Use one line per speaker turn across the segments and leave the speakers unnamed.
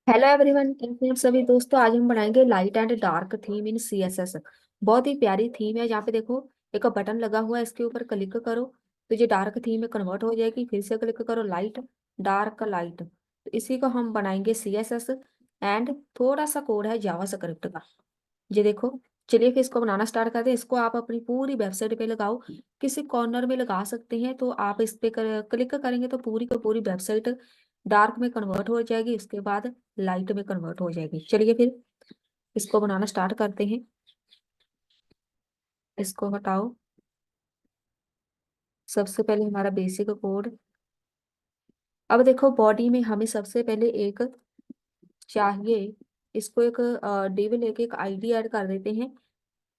Hello everyone, कैसे हैं आप सभी दोस्तों। आज हम बनाएंगे light and dark theme in CSS. बहुत ही प्यारी थीम है। यहाँ पे देखो, एक बटन लगा हुआ है, इसके ऊपर क्लिक करो तो ये डार्क थीम में कन्वर्ट हो जाएगी। फिर से क्लिक करो, लाइट डार्क लाइट। तो इसी को हम बनाएंगे सीएसएस। एंड थोड़ा सा कोड है जावा स्क्रिप्ट का, ये देखो। चलिए फिर इसको बनाना स्टार्ट करते हैं। इसको आप अपनी पूरी वेबसाइट पे लगाओ, किसी कॉर्नर में लगा सकते हैं। तो आप इस पे क्लिक करेंगे तो पूरी की पूरी वेबसाइट डार्क में कन्वर्ट हो जाएगी, उसके बाद लाइट में कन्वर्ट हो जाएगी। चलिए फिर इसको बनाना स्टार्ट करते हैं। इसको हटाओ। सबसे पहले हमारा बेसिक कोड। अब देखो, बॉडी में हमें सबसे पहले एक चाहिए, इसको एक डिव लेके एक आईडी ऐड कर देते हैं।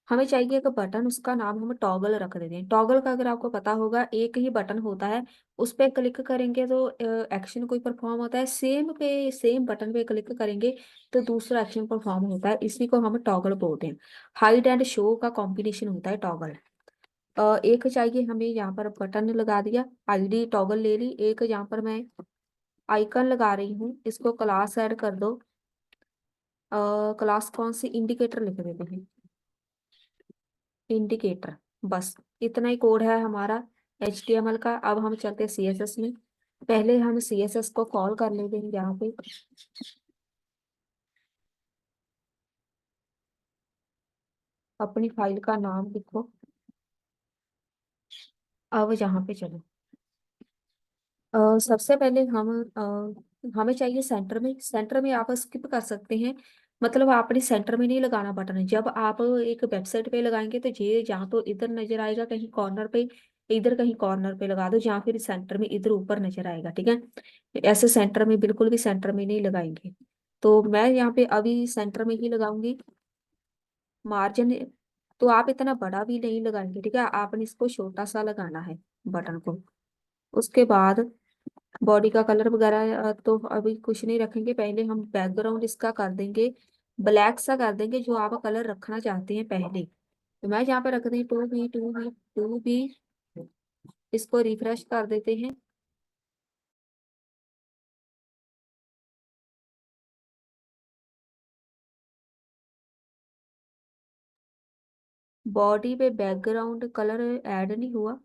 हमें चाहिए एक बटन, उसका नाम हम टॉगल रख देते हैं। टॉगल का अगर आपको पता होगा, एक ही बटन होता है, उस पर क्लिक करेंगे तो एक्शन कोई परफॉर्म होता है। सेम बटन पे क्लिक करेंगे तो दूसरा एक्शन परफॉर्म होता है। इसी को हम टॉगल बोलते हैं। हाइड एंड शो का कॉम्बिनेशन होता है टॉगल। एक चाहिए हमें, यहाँ पर बटन लगा दिया, आईडी टॉगल ले ली। एक यहाँ पर मैं आइकन लगा रही हूँ, इसको क्लास ऐड कर दो। क्लास कौन सी, इंडिकेटर लिख देते हैं, इंडिकेटर। बस इतना ही कोड है हमारा HTML का। अब हम चलते हैं CSS में। पहले हम CSS को कॉल कर लेते हैं यहाँ पे। अपनी फाइल का नाम लिखो। अब यहाँ पे चलो। सबसे पहले हमें चाहिए सेंटर में आप स्किप कर सकते हैं। मतलब आपने सेंटर में नहीं लगाना बटन है। जब आप एक वेबसाइट पे लगाएंगे तो ये जहाँ तो इधर नजर आएगा कहीं कॉर्नर पे, इधर कहीं कॉर्नर पे लगा दो, जहाँ फिर सेंटर में इधर ऊपर नजर आएगा, ठीक है। ऐसे सेंटर में, बिल्कुल भी सेंटर में नहीं लगाएंगे। तो मैं यहाँ पे अभी सेंटर में ही लगाऊंगी। मार्जिन तो आप इतना बड़ा भी नहीं लगाएंगे, ठीक है। आपने इसको छोटा सा लगाना है बटन को। उसके बाद बॉडी का कलर वगैरह तो अभी कुछ नहीं रखेंगे। पहले हम बैकग्राउंड इसका कर देंगे, ब्लैक सा कर देंगे, जो आप कलर रखना चाहते हैं पहले। तो मैं यहाँ पे रख दी 2B। इसको रिफ्रेश कर देते हैं। बॉडी पे बैकग्राउंड कलर ऐड नहीं हुआ।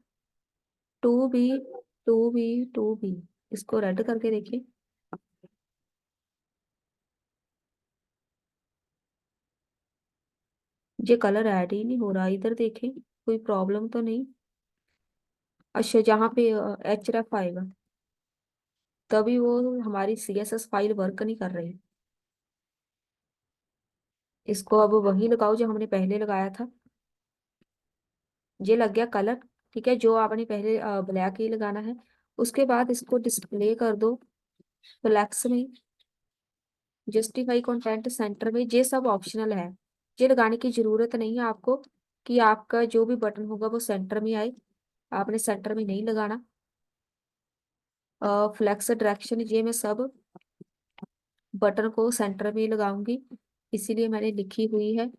2B। इसको रेड करके देखिए। ये कलर ऐड ही नहीं हो रहा, इधर देखें, कोई प्रॉब्लम तो नहीं। अच्छा, जहाँ पे HRF आएगा तभी वो हमारी CSS फाइल वर्क नहीं कर रही। इसको अब वही लगाओ जो हमने पहले लगाया था। ये लग गया कलर, ठीक है। जो आपने पहले ब्लैक ही लगाना है। उसके बाद इसको डिस्प्ले कर दो फ्लैक्स में। जस्टिफाई कंटेंट सेंटर में, ये सब ऑप्शनल है। ये लगाने की जरूरत नहीं है आपको, कि आपका जो भी बटन होगा वो सेंटर में आए। आपने सेंटर में नहीं लगाना। फ्लैक्स डायरेक्शन, ये मैं सब बटन को सेंटर में लगाऊंगी, इसीलिए मैंने लिखी हुई है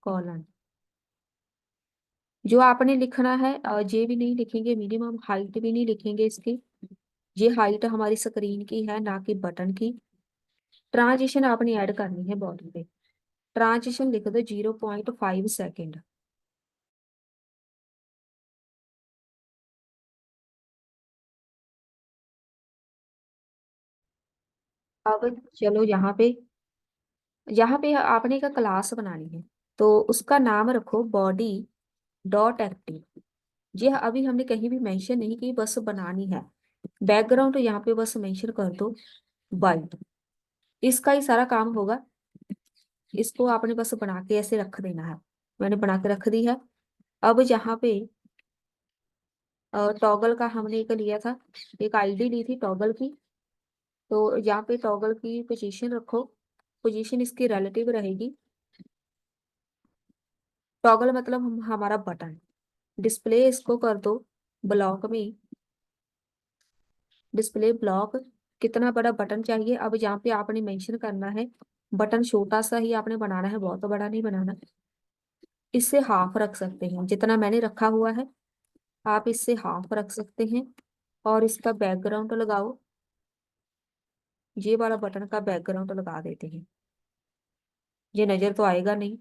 कॉलन। जो आपने लिखना है, ये भी नहीं लिखेंगे, मिनिमम हाइट भी नहीं लिखेंगे इसकी। ये हाइट हमारी स्क्रीन की है, ना कि बटन की। ट्रांजिशन आपने ऐड करनी है बॉडी पे। ट्रांजिशन लिख दो 0.5 सेकेंड। अब चलो यहाँ पे आपने का क्लास बनानी है, तो उसका नाम रखो body.active। ये अभी हमने कहीं भी मेंशन नहीं की, बस बनानी है। बैकग्राउंड यहाँ पे बस मेंशन कर दो वाइट। इसका ही सारा काम होगा। इसको आपने बस बना के ऐसे रख देना है। मैंने बना के रख दी है। अब यहाँ पे टॉगल का हमने एक लिया था, एक आईडी ली थी टॉगल की। तो यहाँ पे टॉगल की पोजीशन रखो। पोजीशन इसकी रिलेटिव रहेगी। टॉगल मतलब हमारा बटन। डिस्प्ले इसको कर दो ब्लॉक में। डिस्प्ले ब्लॉक, कितना बड़ा बटन चाहिए अब यहाँ पे आपने मेंशन करना है। बटन छोटा सा ही आपने बनाना है, बहुत बड़ा नहीं बनाना। इससे हाफ रख सकते हैं, जितना मैंने रखा हुआ है आप इससे हाफ रख सकते हैं। और इसका बैकग्राउंड लगाओ। ये वाला बटन का बैकग्राउंड लगा देते हैं। ये नजर तो आएगा नहीं।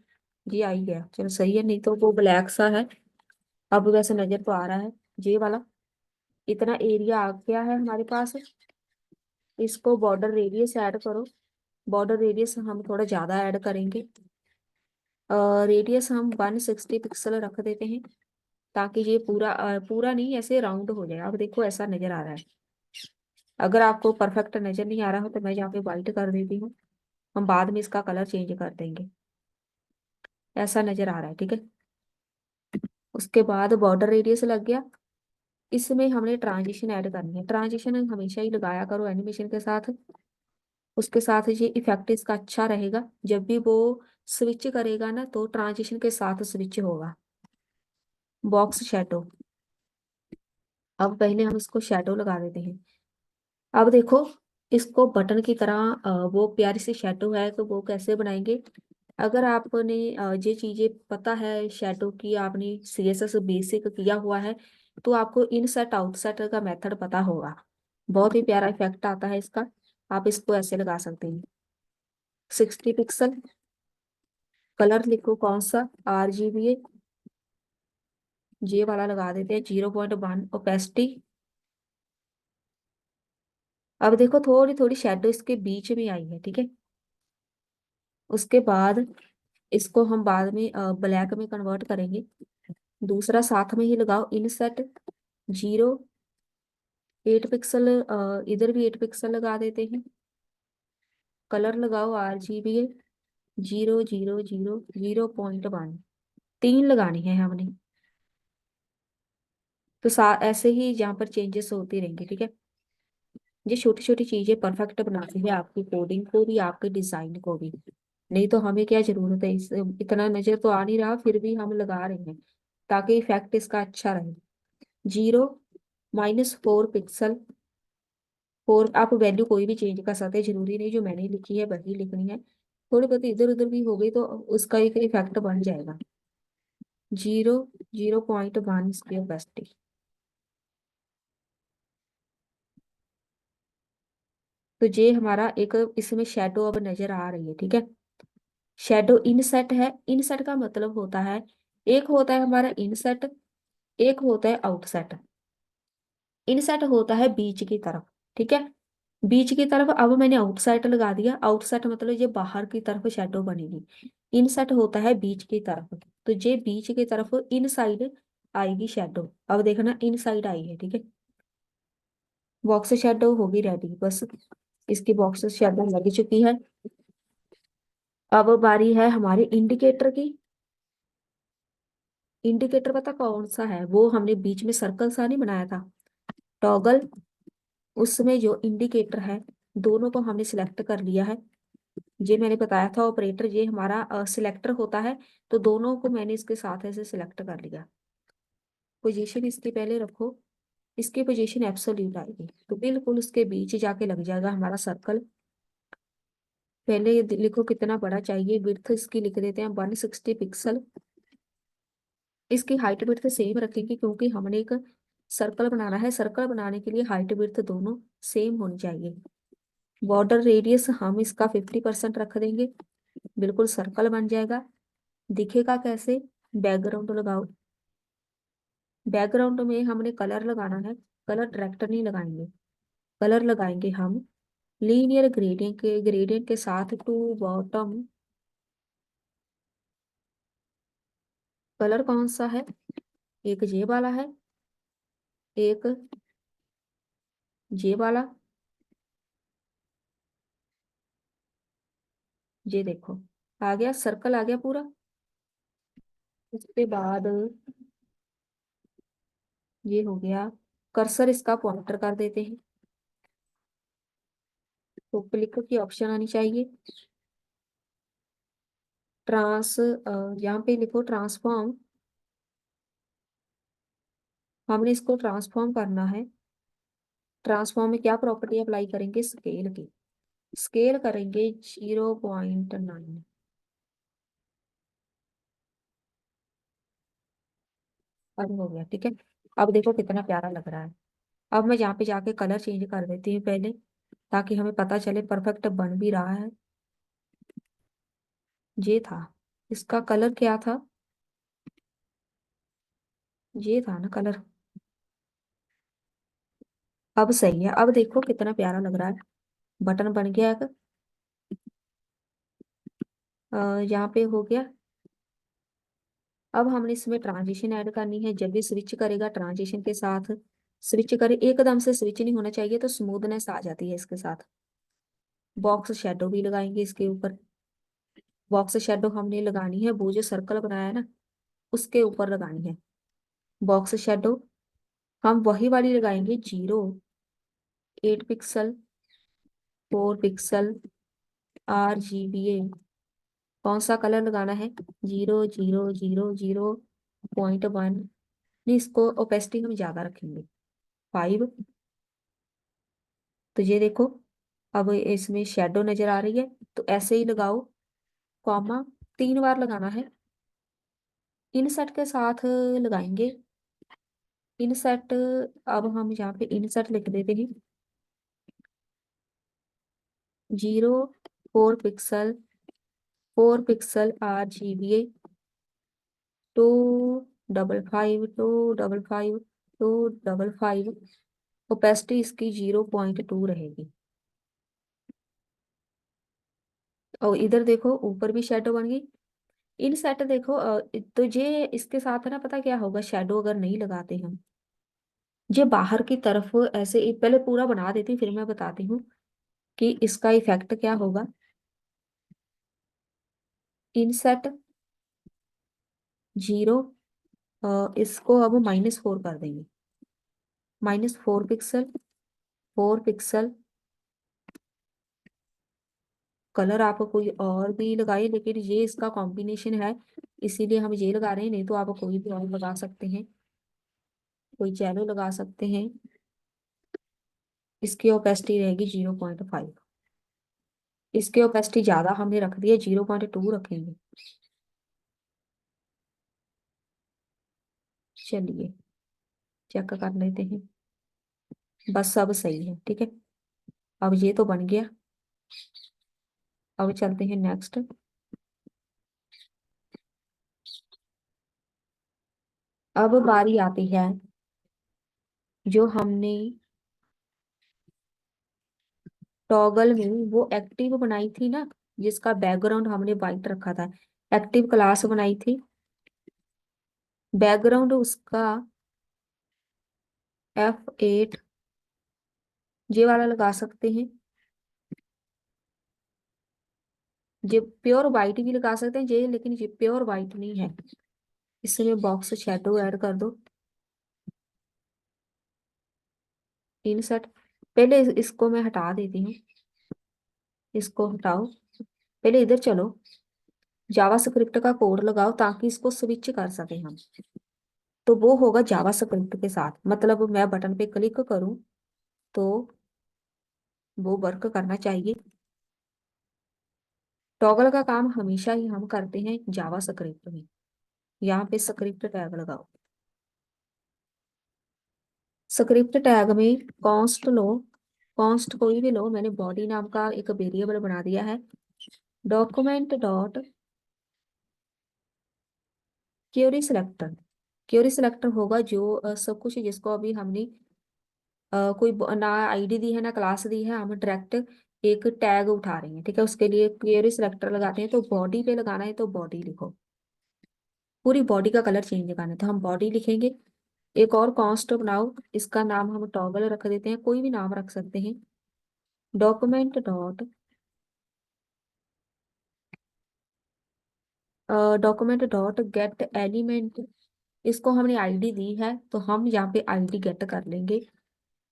ये आ ही गया, चलो सही है, नहीं तो वो ब्लैक सा है। अब वैसे नजर तो आ रहा है। ये वाला इतना एरिया आ गया है हमारे पास। इसको बॉर्डर रेडियस ऐड करो। बॉर्डर रेडियस हम थोड़ा ज्यादा ऐड करेंगे। रेडियस हम 160 पिक्सल रख देते हैं, ताकि ये पूरा पूरा नहीं, ऐसे राउंड हो जाए। अब देखो ऐसा नजर आ रहा है। अगर आपको परफेक्ट नजर नहीं आ रहा हो तो मैं यहाँ पे व्हाइट कर देती हूँ। हम बाद में इसका कलर चेंज कर देंगे। ऐसा नजर आ रहा है, ठीक है। उसके बाद बॉर्डर रेडियस लग गया। इसमें हमने ट्रांजिशन ऐड करनी है। ट्रांजिशन हमेशा ही लगाया करो एनिमेशन के साथ। उसके साथ ये इफेक्ट इसका अच्छा रहेगा। जब भी वो स्विच करेगा ना, तो ट्रांजिशन के साथ स्विच होगा। Box shadow. अब पहले हम इसको शेडो लगा देते हैं। अब देखो, इसको बटन की तरह वो प्यारी सी शेडो है, तो वो कैसे बनाएंगे। अगर आपने ये चीजें पता है शेडो की, आपने सीएसएस बेसिक किया हुआ है, तो आपको इनसेट आउटसेट का मेथड पता होगा। बहुत ही प्यारा इफेक्ट आता है इसका। आप इसको ऐसे लगा सकते हैं। 60 पिक्सल। कलर लिखो कौन सा, RGBA। ये वाला लगा देते हैं, 0.1 ओपेसिटी। अब देखो थोड़ी थोड़ी शेडो इसके बीच में आई है, ठीक है। उसके बाद इसको हम बाद में ब्लैक में कन्वर्ट करेंगे। दूसरा साथ में ही लगाओ, इनसेट 0 8 पिक्सल। इधर भी 8 पिक्सल लगा देते हैं। कलर लगाओ RGBA 0 0 0 0.1। तीन लगानी है हमने। तो ऐसे ही यहाँ पर चेंजेस होती रहेंगे, ठीक है। ये छोटी छोटी चीजें परफेक्ट बनाती है आपकी कोडिंग को भी, आपके डिजाइन को भी। नहीं तो हमें क्या जरूरत है, इस इतना नजर तो आ नहीं रहा, फिर भी हम लगा रहे हैं ताकि इफेक्ट इसका अच्छा रहे। 0 -4 पिक्सल। फोर आप वैल्यू कोई भी चेंज कर सकते हैं, जरूरी नहीं जो मैंने लिखी है वही लिखनी है। थोड़ी बहुत इधर उधर भी हो गई तो उसका एक इफेक्ट बन जाएगा। 0 0.1 इसकी ओपेसिटी। तो ये हमारा एक इसमें शेडो अब नजर आ रही है, ठीक है। शेडो इनसेट है। इनसेट का मतलब होता है, एक होता है हमारा इनसेट, एक होता है आउटसेट। इनसेट होता है बीच की तरफ, ठीक है। बीच की तरफ। अब मैंने आउटसेट लगा दिया। आउटसेट मतलब ये बाहर की तरफ शेडो बनेगी। इनसेट होता है बीच की तरफ। तो ये बीच की तरफ इनसाइड आएगी शेडो। अब देखना इनसाइड आई है, ठीक है। बॉक्स शेडो होगी रेडी बस। इसकी बॉक्स शेडो लग चुकी है। अब बारी है हमारे इंडिकेटर की। इंडिकेटर पता कौन सा है, वो हमने बीच में सर्कल सा नहीं बनाया था, टॉगल। उसमें जो इंडिकेटर है, दोनों को हमने सिलेक्ट कर लिया है। ये मैंने बताया था ऑपरेटर, ये हमारा सिलेक्टर होता है। तो दोनों को मैंने इसके साथ ऐसे सिलेक्ट कर लिया। पोजीशन इसकी पहले रखो। इसकी पोजीशन एब्सोल्यूट आएगी, तो बिल्कुल उसके बीच जाके लग जाएगा हमारा सर्कल। पहले ये लिखो कितना बड़ा चाहिए, विड्थ इसकी लिख देते हैं 160 पिक्सल। इसकी हाइट विड्थ सेम रखेंगे, क्योंकि हमने एक सर्कल बनाना है। सर्कल बनाने के लिए हाइट विड्थ दोनों सेम होनी चाहिए। बॉर्डर रेडियस हम इसका 50% रख देंगे, बिल्कुल सर्कल बन जाएगा। दिखेगा कैसे, बैकग्राउंड लगाओ। बैकग्राउंड में हमने कलर लगाना है। कलर डायरेक्ट नहीं लगाएंगे, कलर लगाएंगे हम लीनियर ग्रेडियंट के साथ टू बॉटम। कलर कौन सा है, एक ये वाला है, एक ये वाला। ये देखो आ गया, सर्कल आ गया पूरा। उसके बाद ये हो गया। कर्सर इसका पॉइंटर कर देते हैं, तो क्लिक की ऑप्शन आनी चाहिए। यहाँ पे लिखो ट्रांसफॉर्म। हमने इसको ट्रांसफॉर्म करना है। ट्रांसफॉर्म में क्या प्रॉपर्टी अप्लाई करेंगे, स्केल की। स्केल करेंगे 0.9। अब हो गया, ठीक है। अब देखो कितना प्यारा लग रहा है। अब मैं यहाँ पे जाके कलर चेंज कर देती हूँ पहले। ताकि हमें पता चले परफेक्ट बन भी रहा है। ये था। इसका कलर क्या था? ये था ना कलर। अब सही है, अब देखो कितना प्यारा लग रहा है। बटन बन गया है। यहाँ पे हो गया। अब हमने इसमें ट्रांजिशन ऐड करनी है। जब भी स्विच करेगा ट्रांजिशन के साथ स्विच करे, एकदम से स्विच नहीं होना चाहिए, तो स्मूथनेस आ जाती है इसके साथ। बॉक्स शेडो भी लगाएंगे इसके ऊपर। बॉक्स शेडो हमने लगानी है वो जो सर्कल बनाया है ना, उसके ऊपर लगानी है बॉक्स शेडो। हम वही वाली लगाएंगे, 08 पिक्सल, 4 पिक्सल, RGBA। कौन सा कलर लगाना है? 0000.1। नहीं, इसको ओपेसिटी हम ज्यादा रखेंगे, 5। तो ये देखो, अब इसमें शेडो नजर आ रही है, तो ऐसे ही लगाओ, कॉमा 3 बार लगाना है। इनसेट के साथ लगाएंगे। इनसेट, अब हम यहाँ पे इनसेट लिख देते हैं। 04 पिक्सल, 4 पिक्सल, RGBA, 255, 255। ओपेसिटी इसकी 0.2 रहेगी। और इधर देखो ऊपर भी शेडो बन गई। इन सेट देखो, तो ये इसके साथ है ना, पता क्या होगा, शेडो अगर नहीं लगाते हम, ये बाहर की तरफ ऐसे पहले पूरा बना देती फिर मैं बताती हूँ कि इसका इफेक्ट क्या होगा। इनसेट 0, इसको अब -4 कर देंगे। -4 पिक्सल, 4 पिक्सल। कलर आप कोई और भी लगाइए, लेकिन ये इसका कॉम्बिनेशन है, इसीलिए हम ये लगा रहे हैं, नहीं तो आप कोई भी और लगा सकते हैं, कोई चैलो लगा सकते हैं। इसकी ओपेसिटी रहेगी 0.5। इसकी ओपेसिटी ज्यादा हमने रख दी है, 0.2 रखेंगे। चलिए चेक कर लेते हैं। बस सब सही है, ठीक है। अब ये तो बन गया। अब चलते हैं नेक्स्ट। अब बारी आती है जो हमने टॉगल में वो एक्टिव बनाई थी ना, जिसका बैकग्राउंड हमने वाइट रखा था। एक्टिव क्लास बनाई थी, बैकग्राउंड उसका F8, ये वाला लगा सकते हैं। ये प्योर वाइट भी लगा सकते हैं ये, लेकिन ये प्योर वाइट नहीं है। इसमें बॉक्स शेडो ऐड कर दो। इनसर्ट, पहले इसको मैं हटा देती हूँ। इसको हटाओ, पहले इधर चलो, जावा स्क्रिप्ट का कोड लगाओ ताकि इसको स्विच कर सके हम। तो वो होगा जावा स्क्रिप्ट के साथ, मतलब मैं बटन पे क्लिक करूं तो वो वर्क करना चाहिए। टॉगल का काम हमेशा ही हम करते हैं जावा स्क्रिप्ट में। यहाँ पे स्क्रिप्ट टैग लगाओ। स्क्रिप्ट टैग में कॉन्स्ट लो, कॉन्स्ट कोई भी लो, मैंने बॉडी नाम का एक वेरिएबल बना दिया है। Document dot query selector. Query selector होगा जो सब कुछ जिसको अभी हमने कोई ना आईडी दी है ना क्लास दी है, हम डायरेक्ट एक टैग उठा रहे हैं, ठीक है। उसके लिए क्वेरी सिलेक्टर लगाते हैं, तो बॉडी पे लगाना है तो बॉडी लिखो। पूरी बॉडी का कलर चेंज करना है तो हम बॉडी लिखेंगे। एक और कॉन्स्ट बनाओ, इसका नाम हम टॉगल रख देते हैं, कोई भी नाम रख सकते हैं। Document dot document dot gate element. इसको हमने आईडी दी है तो हम यहाँ पे आईडी गेट कर लेंगे।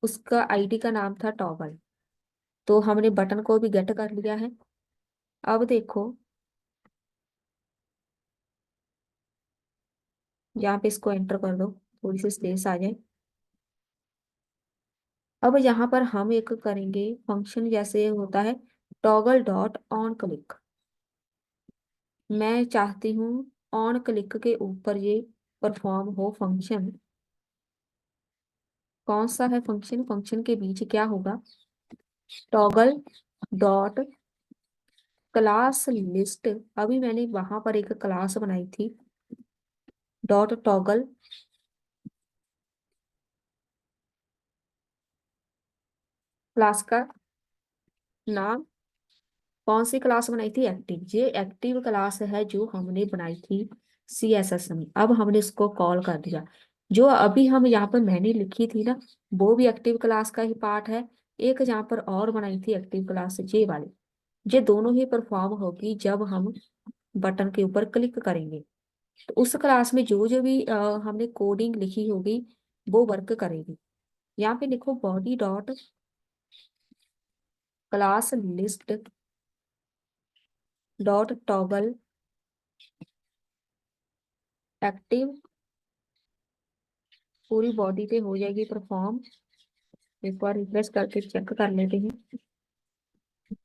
उसका आईडी का नाम था टॉगल, तो हमने बटन को भी गेट कर लिया है। अब देखो, यहाँ पे इसको एंटर कर दो, थोड़ी सी स्पेस आ जाए। अब यहाँ पर हम एक करेंगे फंक्शन जैसे होता है, टॉगल डॉट ऑन क्लिक। मैं चाहती हूँ ऑन क्लिक के ऊपर ये परफॉर्म हो फंक्शन। कौन सा है फंक्शन? फंक्शन के बीच क्या होगा? टॉगल डॉट क्लास लिस्ट, अभी मैंने वहां पर एक क्लास बनाई थी, डॉट टॉगल क्लास का नाम, कौन सी क्लास बनाई थी, एक्टिव, ये एक्टिव क्लास है जो हमने बनाई थी CSS में। अब हमने इसको कॉल कर दिया। जो अभी हम यहाँ पर मैंने लिखी थी ना, वो भी एक्टिव क्लास का ही पार्ट है। एक यहाँ पर और बनाई थी एक्टिव क्लास ये वाली, ये दोनों ही परफॉर्म होगी जब हम बटन के ऊपर क्लिक करेंगे। तो उस क्लास में जो जो भी हमने कोडिंग लिखी होगी वो वर्क करेगी। यहाँ पे लिखो body dot class list dot toggle active, पूरी बॉडी पे हो जाएगी परफॉर्म। एक बार रिफ्रेश करके चेक कर लेते हैं,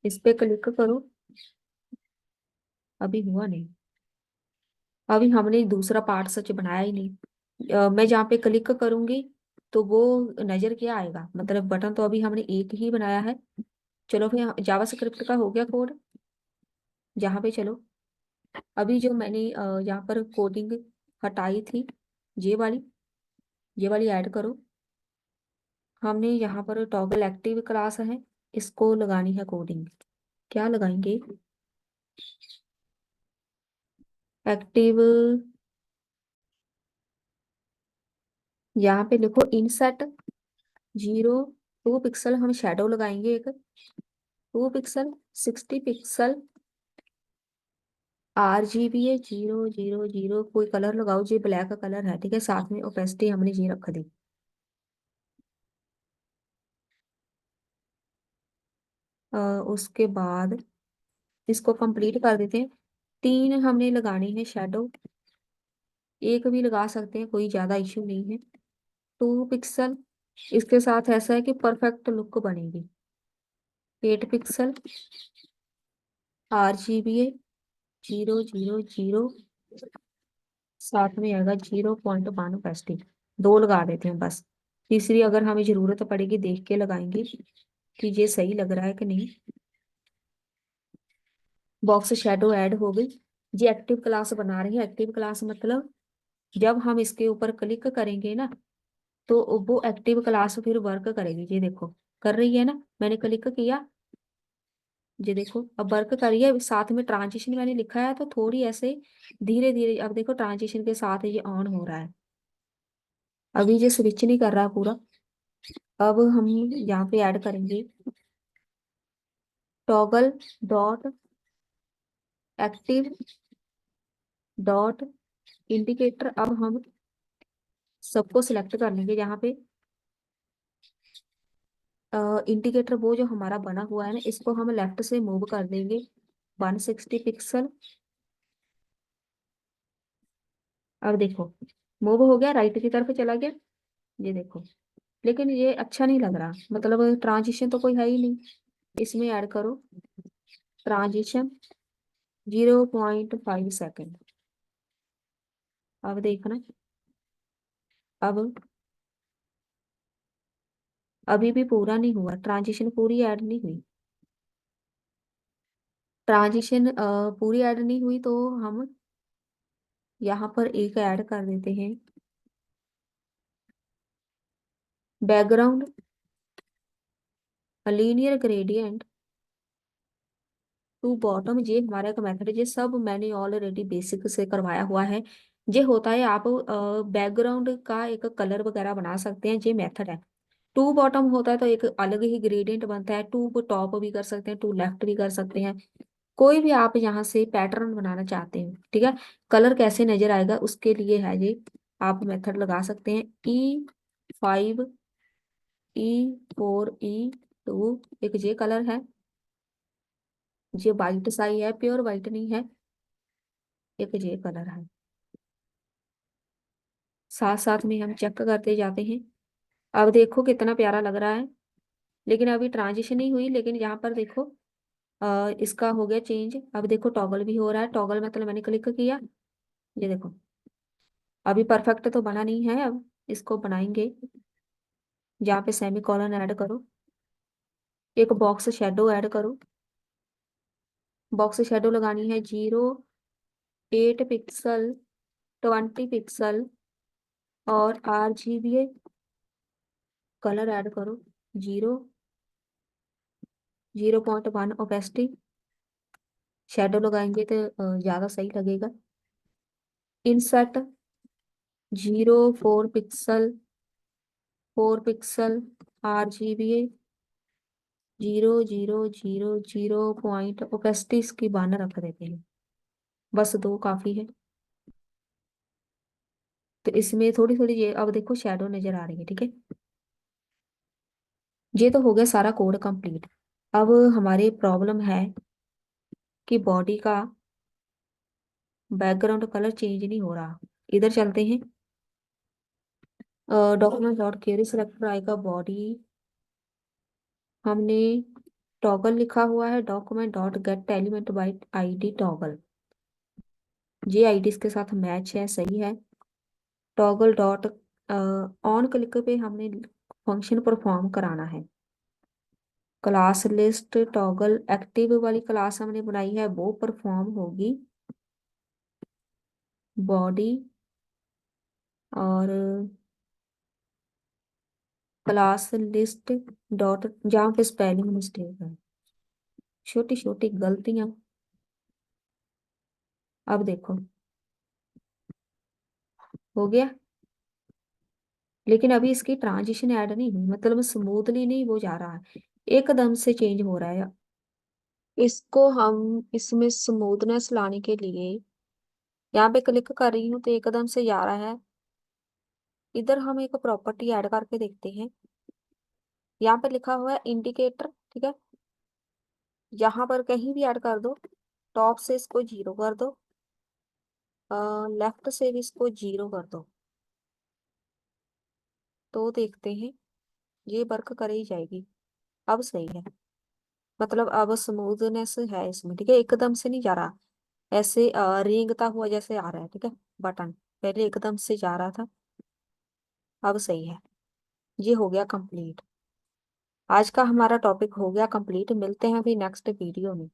इस पे क्लिक करो, अभी हुआ नहीं। अभी हमने दूसरा पार्ट सच बनाया ही नहीं। मैं जहाँ पे क्लिक करूंगी तो वो नजर क्या आएगा, मतलब बटन तो अभी हमने एक ही बनाया है। चलो फिर जावा स्क्रिप्ट का हो गया कोड, जहाँ पे चलो अभी जो मैंने यहाँ पर कोडिंग हटाई थी, ये वाली, ये वाली ऐड करो। हमने यहाँ पर टॉगल एक्टिव क्लास है, इसको लगानी है कोडिंग। क्या लगाएंगे, एक्टिव, यहाँ पे लिखो इनसेट 02 पिक्सल, हम शेडो लगाएंगे एक 2 पिक्सल, 60 पिक्सल, RGB है 000, कोई कलर लगाओ, जी ब्लैक कलर है, ठीक है, साथ में ओपेसिटी हमने जी रख दी। उसके बाद इसको कंप्लीट कर देते हैं। 3 हमने लगानी है शेडो, एक भी लगा सकते हैं, कोई ज्यादा इश्यू नहीं है। 2 पिक्सल, इसके साथ ऐसा है कि परफेक्ट लुक बनेगी। 8 पिक्सल, RGB 000, साथ में आएगा 0.1 पेस्टिक, 2 लगा देते हैं बस। तीसरी अगर हमें जरूरत पड़ेगी देख के लगाएंगे कि ये सही लग रहा है कि नहीं। बॉक्स शेडो ऐड हो गई। ये एक्टिव क्लास बना रही है, एक्टिव क्लास मतलब जब हम इसके ऊपर क्लिक करेंगे ना तो वो एक्टिव क्लास फिर वर्क करेगी। ये देखो कर रही है ना, मैंने क्लिक किया, ये देखो अब वर्क कर रही है। साथ में ट्रांजिशन मैंने लिखा है तो थोड़ी ऐसे धीरे धीरे, अब देखो ट्रांजिशन के साथ ये ऑन हो रहा है। अभी ये स्विच नहीं कर रहा पूरा। अब हम यहाँ पे ऐड करेंगे toggle dot active dot indicator. अब हम सबको सिलेक्ट कर लेंगे, यहाँ पे इंडिकेटर वो जो हमारा बना हुआ है ना, इसको हम लेफ्ट से मूव कर देंगे 160 पिक्सल। अब देखो मूव हो गया, राइट की तरफ चला गया, ये देखो। लेकिन ये अच्छा नहीं लग रहा, मतलब ट्रांजिशन तो कोई है ही नहीं। इसमें ऐड करो ट्रांजिशन 0.5 सेकेंड। अब देखना, अब अभी भी पूरा नहीं हुआ, ट्रांजिशन पूरी ऐड नहीं हुई। ट्रांजिशन पूरी ऐड नहीं हुई तो हम यहाँ पर एक ऐड कर देते हैं background linear gradient to bottom. ये हमारा एक मेथड है, ये सब मैंने ऑलरेडी बेसिक से करवाया हुआ है। ये होता है आप बैकग्राउंड का एक कलर वगैरह बना सकते हैं, ये मेथड है। टू बॉटम होता है तो एक अलग ही ग्रेडियंट बनता है, टू टॉप भी कर सकते हैं, टू लेफ्ट भी कर सकते हैं। कोई भी आप यहाँ से पैटर्न बनाना चाहते हैं, ठीक है, कलर कैसे नजर आएगा उसके लिए है ये, आप मेथड लगा सकते हैं। E5, E4, E2, एक ये कलर है, ये वाइट साई है, प्योर वाइट नहीं है, एक ये कलर है। साथ साथ में हम चेक करते जाते हैं। अब देखो कितना प्यारा लग रहा है, लेकिन अभी ट्रांजिशन नहीं हुई, लेकिन यहाँ पर देखो इसका हो गया चेंज। अब देखो टॉगल भी हो रहा है, टॉगल मतलब मैंने क्लिक किया, ये देखो। अभी परफेक्ट तो बना नहीं है, अब इसको बनाएंगे, जहाँ पे सेमी कॉलन ऐड करो। एक बॉक्स शेडो ऐड करो। बॉक्स शेडो लगानी है 0, 8 पिक्सल, 20 पिक्सल, और RGBA कलर ऐड करो। 0, 0.1 ओपेसिटी। शेडो लगाएंगे तो ज़्यादा सही लगेगा। Inset 0, 4 pixel, 4 pixel, RGBA 0, 0, 0, 0 point opacity इसकी 1 रख देते हैं। बस 2 काफ़ी है। तो इसमें थोड़ी थोड़ी ये अब देखो शेडो नजर आ रही है, ठीक है। ये तो हो गया सारा कोड कंप्लीट। अब हमारी प्रॉब्लम है कि बॉडी का बैकग्राउंड कलर चेंज नहीं हो रहा। इधर चलते हैं। डॉक्यूमेंट डॉट क्वेरी सिलेक्टर आएगा बॉडी। हमने टॉगल लिखा हुआ है। Document dot gate element by ID toggle. ये ID इसके साथ मैच है, सही है। टॉगल डॉट ऑन क्लिक पे हमने फंक्शन परफॉर्म कराना है। क्लास लिस्ट टॉगल एक्टिव वाली क्लास हमने बनाई है, वो परफॉर्म होगी बॉडी और क्लास लिस्ट डॉट, जहाँ पे स्पेलिंग मिस्टेक है, छोटी छोटी गलतियां। अब देखो हो गया। लेकिन अभी इसकी ट्रांजिशन ऐड नहीं हुई, मतलब स्मूथली नहीं वो जा रहा है, एकदम से चेंज हो रहा है। इसको हम इसमें स्मूथनेस लाने के लिए यहाँ पे क्लिक कर रही हूँ तो एकदम से जा रहा है। इधर हम एक प्रॉपर्टी ऐड करके देखते हैं। यहाँ पे लिखा हुआ है इंडिकेटर, ठीक है। यहाँ पर कहीं भी ऐड कर दो। टॉप से इसको 0 कर दो, लेफ्ट से भी इसको 0 कर दो, तो देखते हैं ये वर्क कर ही जाएगी। अब सही है, मतलब अब स्मूथनेस है इसमें, ठीक है। एकदम से नहीं जा रहा, ऐसे रेंगता हुआ जैसे आ रहा है, ठीक है। बटन पहले एकदम से जा रहा था, अब सही है। ये हो गया कंप्लीट। आज का हमारा टॉपिक हो गया कंप्लीट। मिलते हैं अभी नेक्स्ट वीडियो में।